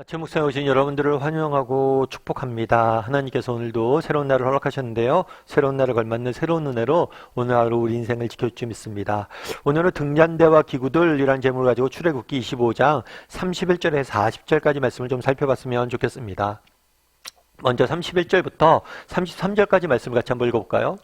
아침 묵상에 오신 여러분들을 환영하고 축복합니다. 하나님께서 오늘도 새로운 날을 허락하셨는데요. 새로운 날을 걸맞는 새로운 은혜로 오늘 하루 우리 인생을 지켜줄 믿습니다. 오늘은 등잔대와 기구들이라는 제목을 가지고 출애굽기 25장 31절에서 40절까지 말씀을 좀 살펴봤으면 좋겠습니다. 먼저 31절부터 33절까지 말씀을 같이 한번 읽어볼까요?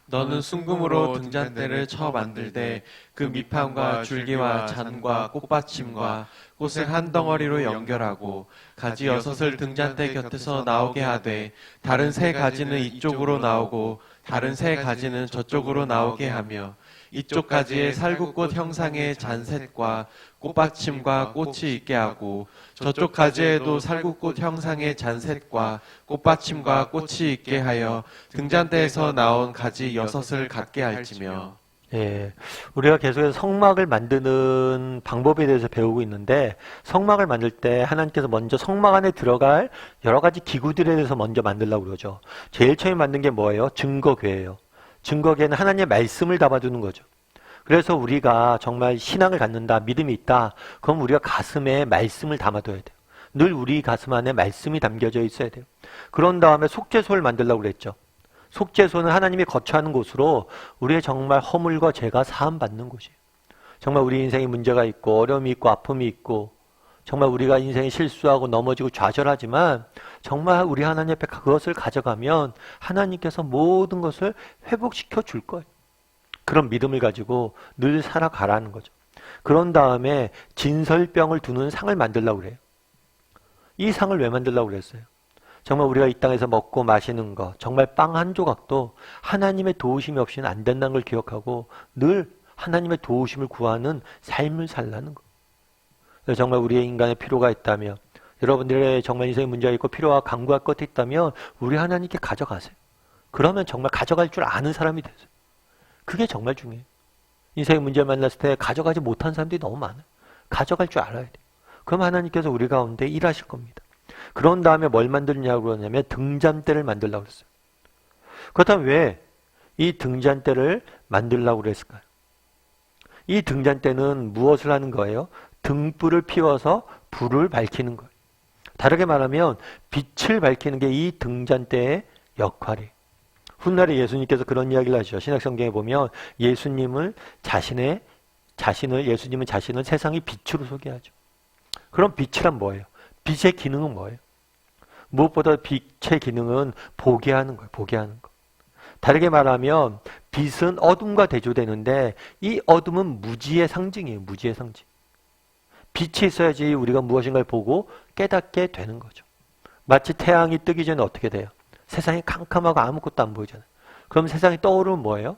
너는 순금으로 등잔대를 쳐 만들되 그 밑판과 줄기와 잔과 꽃받침과 꽃을 한 덩어리로 연결하고 가지 6을 등잔대 곁에서 나오게 하되 다른 3가지는 이쪽으로 나오고 다른 3가지는 저쪽으로 나오게 하며 이쪽 가지에 살구꽃 형상의 잔셋과 꽃받침과 꽃이 있게 하고 저쪽 가지에도 살구꽃 형상의 잔셋과 꽃받침과 꽃이 있게 하여 등잔대에서 나온 가지 6을 갖게 할지며. 예, 우리가 계속해서 성막을 만드는 방법에 대해서 배우고 있는데 성막을 만들 때 하나님께서 먼저 성막 안에 들어갈 여러 가지 기구들에 대해서 먼저 만들려고 그러죠. 제일 처음에 만든 게 뭐예요? 증거궤예요. 증거궤는 하나님의 말씀을 담아두는 거죠. 그래서 우리가 정말 신앙을 갖는다, 믿음이 있다, 그럼 우리가 가슴에 말씀을 담아둬야 돼요. 늘 우리 가슴 안에 말씀이 담겨져 있어야 돼요. 그런 다음에 속죄소를 만들려고 그랬죠. 속죄소는 하나님이 거처하는 곳으로 우리의 정말 허물과 죄가 사함받는 곳이에요. 정말 우리 인생에 문제가 있고 어려움이 있고 아픔이 있고 정말 우리가 인생에 실수하고 넘어지고 좌절하지만 정말 우리 하나님 앞에 그것을 가져가면 하나님께서 모든 것을 회복시켜 줄 거예요. 그런 믿음을 가지고 늘 살아가라는 거죠. 그런 다음에 진설병을 두는 상을 만들려고 그래요. 이 상을 왜 만들려고 그랬어요? 정말 우리가 이 땅에서 먹고 마시는 거, 정말 빵 한 조각도 하나님의 도우심이 없이는 안 된다는 걸 기억하고 늘 하나님의 도우심을 구하는 삶을 살라는 거. 그래서 정말 우리의 인간의 필요가 있다면, 여러분들의 정말 인생에 문제가 있고 필요와 간구할 것이 있다면 우리 하나님께 가져가세요. 그러면 정말 가져갈 줄 아는 사람이 되세요. 그게 정말 중요해요. 인생의 문제를 만났을 때 가져가지 못한 사람들이 너무 많아요. 가져갈 줄 알아야 돼요. 그럼 하나님께서 우리 가운데 일하실 겁니다. 그런 다음에 뭘 만들냐고 그러냐면 등잔대를 만들려고 그랬어요. 그렇다면 왜 이 등잔대를 만들려고 그랬을까요? 이 등잔대는 무엇을 하는 거예요? 등불을 피워서 불을 밝히는 거예요. 다르게 말하면 빛을 밝히는 게 이 등잔대의 역할이에요. 훗날에 예수님께서 그런 이야기를 하시죠. 신약성경에 보면 예수님은 자신을 세상의 빛으로 소개하죠. 그럼 빛이란 뭐예요? 빛의 기능은 뭐예요? 무엇보다 빛의 기능은 보게 하는 거예요. 보게 하는 거. 다르게 말하면 빛은 어둠과 대조되는데 이 어둠은 무지의 상징이에요. 무지의 상징. 빛이 있어야지 우리가 무엇인가를 보고 깨닫게 되는 거죠. 마치 태양이 뜨기 전에 어떻게 돼요? 세상이 캄캄하고 아무것도 안 보이잖아요. 그럼 세상이 떠오르면 뭐예요?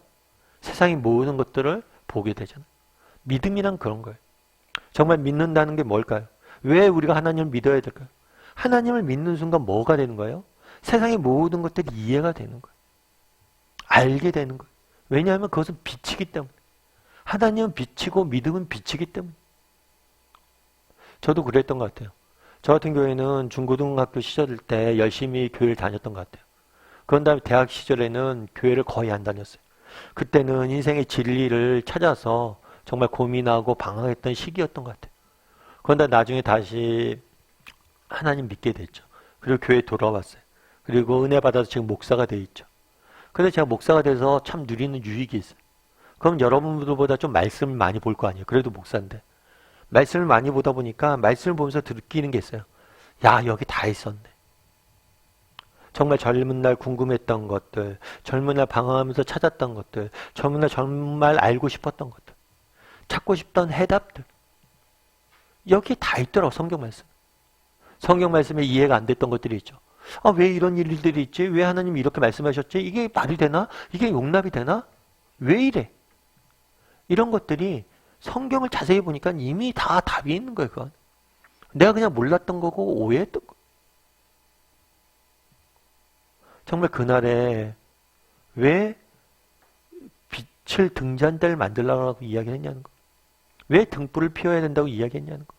세상이 모든 것들을 보게 되잖아요. 믿음이란 그런 거예요. 정말 믿는다는 게 뭘까요? 왜 우리가 하나님을 믿어야 될까요? 하나님을 믿는 순간 뭐가 되는 거예요? 세상의 모든 것들이 이해가 되는 거예요. 알게 되는 거예요. 왜냐하면 그것은 빛이기 때문에. 하나님은 빛이고 믿음은 빛이기 때문에. 저도 그랬던 것 같아요. 저 같은 경우에는 중고등학교 시절 때 열심히 교회를 다녔던 것 같아요. 그런 다음에 대학 시절에는 교회를 거의 안 다녔어요. 그때는 인생의 진리를 찾아서 정말 고민하고 방황했던 시기였던 것 같아요. 그런데 나중에 다시 하나님 믿게 됐죠. 그리고 교회에 돌아왔어요. 그리고 은혜 받아서 지금 목사가 돼 있죠. 그래서 제가 목사가 돼서 참 누리는 유익이 있어요. 그럼 여러분들보다 좀 말씀을 많이 볼 거 아니에요. 그래도 목사인데. 말씀을 많이 보다 보니까 말씀을 보면서 느끼는 게 있어요. 야, 여기 다 있었네. 정말 젊은 날 궁금했던 것들, 젊은 날 방황하면서 찾았던 것들, 젊은 날 정말 알고 싶었던 것들, 찾고 싶던 해답들. 여기 다 있더라고, 성경 말씀. 성경 말씀에 이해가 안 됐던 것들이 있죠. 아, 왜 이런 일들이 있지? 왜 하나님이 이렇게 말씀하셨지? 이게 말이 되나? 이게 용납이 되나? 왜 이래? 이런 것들이 성경을 자세히 보니까 이미 다 답이 있는 거예요, 그건. 내가 그냥 몰랐던 거고 오해했던 거. 정말 그날에 왜 빛을 등잔대를 만들라고 이야기를 했냐는 거. 왜 등불을 피워야 된다고 이야기했냐는 거.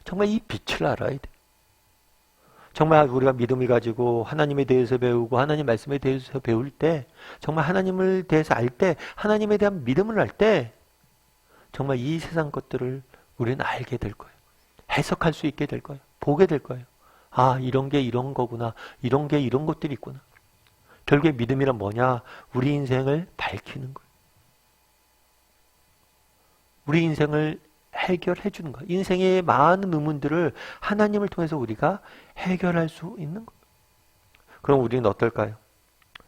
정말 이 빛을 알아야 돼. 정말 우리가 믿음을 가지고 하나님에 대해서 배우고 하나님 말씀에 대해서 배울 때 정말 하나님을 대해서 알 때 하나님에 대한 믿음을 알 때 정말 이 세상 것들을 우리는 알게 될 거예요. 해석할 수 있게 될 거예요. 보게 될 거예요. 아, 이런 게 이런 거구나. 이런 게 이런 것들이 있구나. 결국에 믿음이란 뭐냐? 우리 인생을 밝히는 거예요. 우리 인생을 해결해 주는 거예요. 인생의 많은 의문들을 하나님을 통해서 우리가 해결할 수 있는 거예요. 그럼 우리는 어떨까요?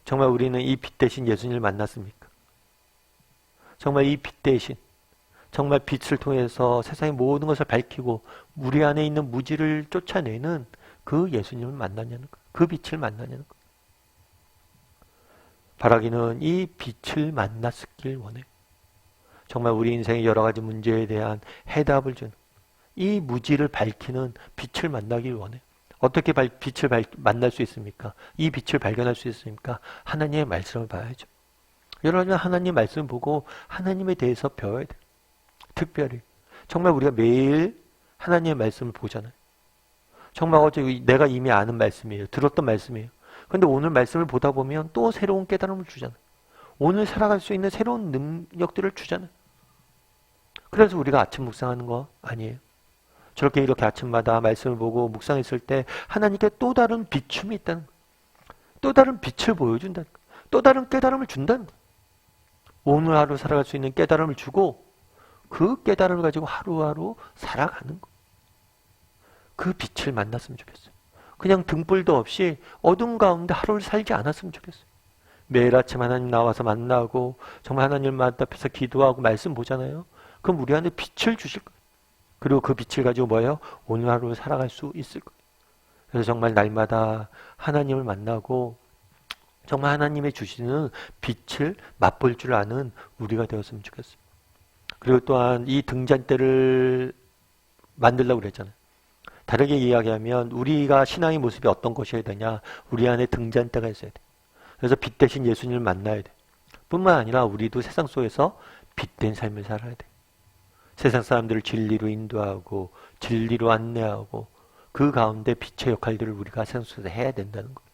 정말 우리는 이 빛 대신 예수님을 만났습니까? 정말 이 빛 대신, 정말 빛을 통해서 세상의 모든 것을 밝히고 우리 안에 있는 무지를 쫓아내는 그 예수님을 만나냐는 거예요. 그 빛을 만나냐는 거예요. 바라기는 이 빛을 만났길 원해요. 정말 우리 인생의 여러 가지 문제에 대한 해답을 주는 이 무지를 밝히는 빛을 만나길 원해요. 어떻게 빛을 만날 수 있습니까? 이 빛을 발견할 수 있습니까? 하나님의 말씀을 봐야죠. 여러분 하나님 말씀을 보고 하나님에 대해서 배워야 돼요. 특별히 정말 우리가 매일 하나님의 말씀을 보잖아요. 정말 어제 내가 이미 아는 말씀이에요. 들었던 말씀이에요. 그런데 오늘 말씀을 보다 보면 또 새로운 깨달음을 주잖아요. 오늘 살아갈 수 있는 새로운 능력들을 주잖아요. 그래서 우리가 아침 묵상하는 거 아니에요. 저렇게 이렇게 아침마다 말씀을 보고 묵상했을 때 하나님께 또 다른 비춤이 있다는 거예요. 또 다른 빛을 보여준다는 거예요. 또 다른 깨달음을 준다는 거예요. 오늘 하루 살아갈 수 있는 깨달음을 주고 그 깨달음을 가지고 하루하루 살아가는 거예요. 그 빛을 만났으면 좋겠어요. 그냥 등불도 없이 어둠 가운데 하루를 살지 않았으면 좋겠어요. 매일 아침 하나님 나와서 만나고 정말 하나님 만나서 기도하고 말씀 보잖아요. 그럼 우리 안에 빛을 주실 거예요. 그리고 그 빛을 가지고 뭐예요? 오늘 하루 살아갈 수 있을 거예요. 그래서 정말 날마다 하나님을 만나고 정말 하나님의 주시는 빛을 맛볼 줄 아는 우리가 되었으면 좋겠어요. 그리고 또한 이 등잔대를 만들려고 그랬잖아요. 다르게 이야기하면 우리가 신앙의 모습이 어떤 것이어야 되냐? 우리 안에 등잔대가 있어야 돼. 그래서 빛 대신 예수님을 만나야 돼. 뿐만 아니라 우리도 세상 속에서 빛된 삶을 살아야 돼. 세상 사람들을 진리로 인도하고 진리로 안내하고 그 가운데 빛의 역할들을 우리가 세상 속에서 해야 된다는 거예요.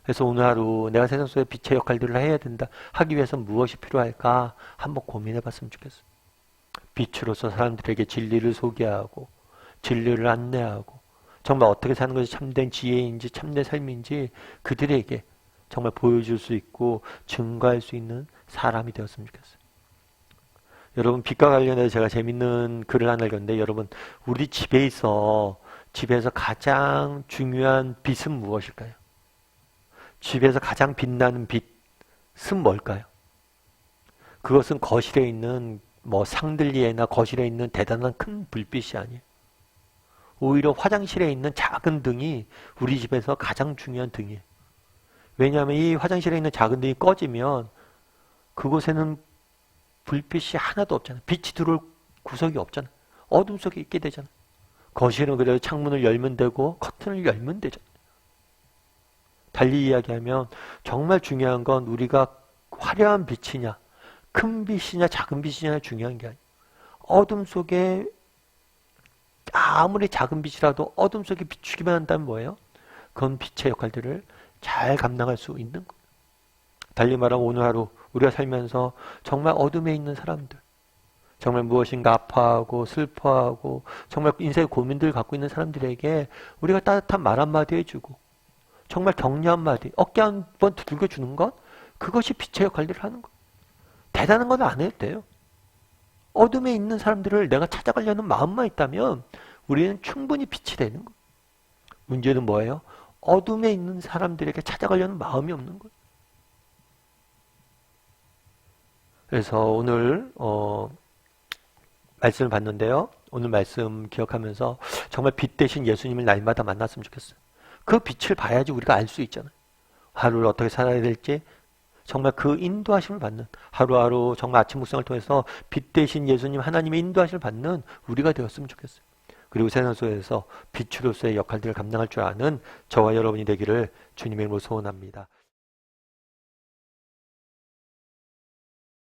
그래서 오늘 하루 내가 세상 속에 빛의 역할들을 해야 된다. 하기 위해서 무엇이 필요할까? 한번 고민해 봤으면 좋겠어요. 빛으로서 사람들에게 진리를 소개하고 진리를 안내하고 정말 어떻게 사는 것이 참된 지혜인지 참된 삶인지 그들에게 정말 보여줄 수 있고 증거할 수 있는 사람이 되었으면 좋겠어요. 여러분 빛과 관련해서 제가 재밌는 글을 하나 읽었는데 여러분 우리 집에서 가장 중요한 빛은 무엇일까요? 집에서 가장 빛나는 빛은 뭘까요? 그것은 거실에 있는 상들리에나 거실에 있는 대단한 큰 불빛이 아니에요. 오히려 화장실에 있는 작은 등이 우리 집에서 가장 중요한 등이에요. 왜냐하면 이 화장실에 있는 작은 등이 꺼지면 그곳에는 불빛이 하나도 없잖아요. 빛이 들어올 구석이 없잖아요. 어둠 속에 있게 되잖아요. 거실은 그래도 창문을 열면 되고 커튼을 열면 되잖아요. 달리 이야기하면 정말 중요한 건 우리가 화려한 빛이냐 큰 빛이냐 작은 빛이냐 중요한 게 아니에요. 어둠 속에 아무리 작은 빛이라도 어둠 속에 비추기만 한다면 뭐예요? 그건 빛의 역할들을 잘 감당할 수 있는 거예요. 달리 말하면 오늘 하루 우리가 살면서 정말 어둠에 있는 사람들, 정말 무엇인가 아파하고 슬퍼하고 정말 인생의 고민들을 갖고 있는 사람들에게 우리가 따뜻한 말 한마디 해주고 정말 격려 한마디, 어깨 한번 두들겨주는 것, 그것이 빛의 역할들을 하는 거예요. 대단한 건 안 해도 돼요. 어둠에 있는 사람들을 내가 찾아가려는 마음만 있다면 우리는 충분히 빛이 되는 거예요. 문제는 뭐예요? 어둠에 있는 사람들에게 찾아가려는 마음이 없는 거예요. 그래서 오늘 말씀을 봤는데요. 오늘 말씀 기억하면서 정말 빛 대신 예수님을 날마다 만났으면 좋겠어요. 그 빛을 봐야지 우리가 알 수 있잖아요. 하루를 어떻게 살아야 될지 정말 그 인도하심을 받는 하루하루 정말 아침 묵상을 통해서 빛 대신 예수님 하나님의 인도하심을 받는 우리가 되었으면 좋겠어요. 그리고 세상 속에서 빛으로서의 역할들을 감당할 줄 아는 저와 여러분이 되기를 주님의 이름으로 소원합니다.